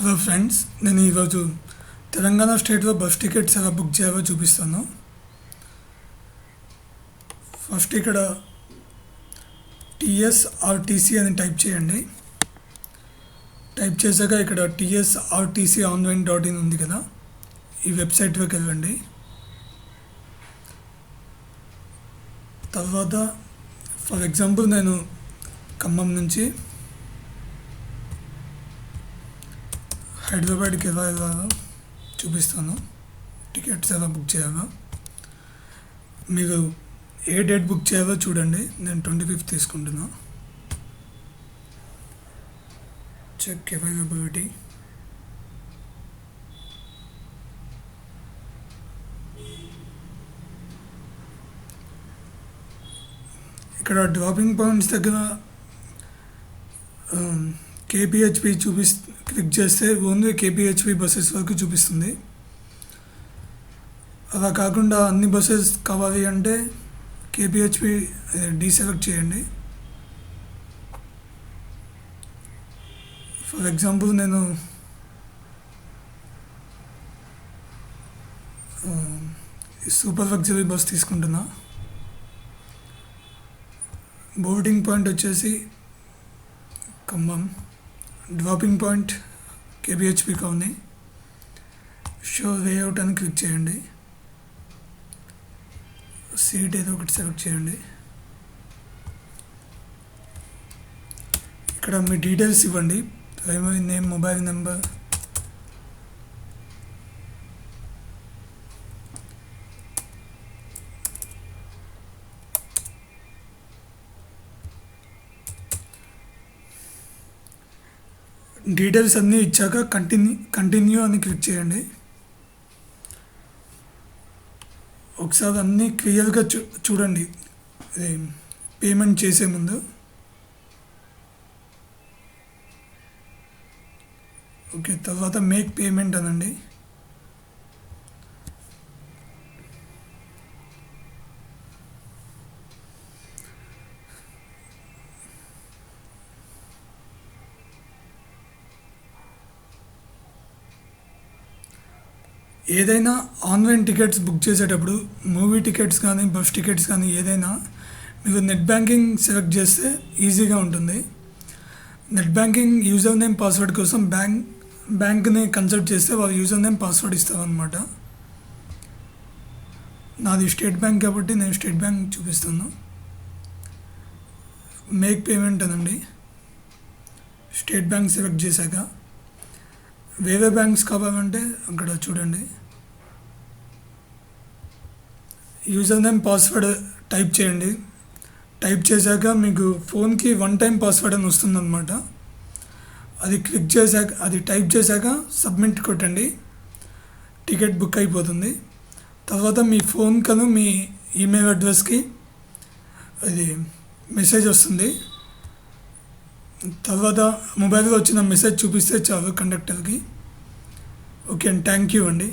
Hello friends, నేను ఈరోజు తెలంగాణ స్టేట్లో బస్ టికెట్స్ ఎలా బుక్ చేయాలో చూపిస్తాను. ఫస్ట్ ఇక్కడ టీఎస్ఆర్టీసీ అని టైప్ చేయండి. టైప్ చేశాక ఇక్కడ TSRTC online.in ఉంది కదా, ఈ వెబ్సైట్లోకి వెళ్ళండి. తర్వాత ఫర్ ఎగ్జాంపుల్ నేను ఖమ్మం నుంచి హైదరాబాద్కి ఎలా చూపిస్తాను. టికెట్స్ ఎలా బుక్ చేయాలో, మీరు ఏ డేట్ బుక్ చేయాలో చూడండి. నేను 25th తీసుకుంటున్నా. Check availability. ఇక్కడ డ్రాపింగ్ పాయింట్స్ దగ్గర KPHP క్లిక్ చేస్తే ఓన్లీ KPHP బస్సెస్ వరకు చూపిస్తుంది. అలా కాకుండా అన్ని బస్సెస్ కావాలి అంటే KPHP డీసెలెక్ట్ చేయండి. ఫర్ ఎగ్జాంపుల్ నేను సూపర్ లగ్జరీ బస్ తీసుకుంటున్నా. బోర్డింగ్ పాయింట్ వచ్చేసి Khammam, dropping point KPHP colony. Show layout అని క్లిక్ చేయండి. సీట్ ఏదో ఒకటి సెలెక్ట్ చేయండి. ఇక్కడ మీ డీటెయిల్స్ ఇవ్వండి. Primary name, mobile number, details అన్నీ ఇచ్చాక కంటిన్యూ అని క్లిక్ చేయండి. ఒకసారి అన్నీ క్లియర్గా చూడండి పేమెంట్ చేసే ముందు. ఓకే, తర్వాత మేక్ పేమెంట్ అనండి. ఏదైనా ఆన్లైన్ టికెట్స్ బుక్ చేసేటప్పుడు, మూవీ టికెట్స్ కానీ బస్ టికెట్స్ కానీ ఏదైనా మీరు నెట్ బ్యాంకింగ్ సెలెక్ట్ చేస్తే ఈజీగా ఉంటుంది. Net banking user name password కోసం బ్యాంక్ని కన్సల్ట్ చేస్తే వాళ్ళు యూజర్ నేమ్ పాస్వర్డ్ ఇస్తారనమాట. నాది స్టేట్ బ్యాంక్ కాబట్టి నేను స్టేట్ బ్యాంక్ చూపిస్తాను. మేక్ పేమెంట్ అనండి. స్టేట్ బ్యాంక్ సెలెక్ట్ చేశాక వేరే బ్యాంక్స్ కావాలంటే అక్కడ చూడండి. యూజర్ నేమ్ పాస్వర్డ్ టైప్ చేయండి. టైప్ చేశాక మీకు ఫోన్కి 1 టైం పాస్వర్డ్ అని వస్తుందన్నమాట. అది క్లిక్ చేశాక, అది టైప్ చేశాక సబ్మిట్ కొట్టండి. టికెట్ బుక్ అయిపోతుంది. తర్వాత మీ ఫోన్ కను మీ ఈమెయిల్ అడ్రస్కి అది మెసేజ్ వస్తుంది. తర్వాత మొబైల్లో వచ్చిన మెసేజ్ చూపిస్తే చాలు కండక్టర్కి. ఓకే అండి, థ్యాంక్ యూ అండి.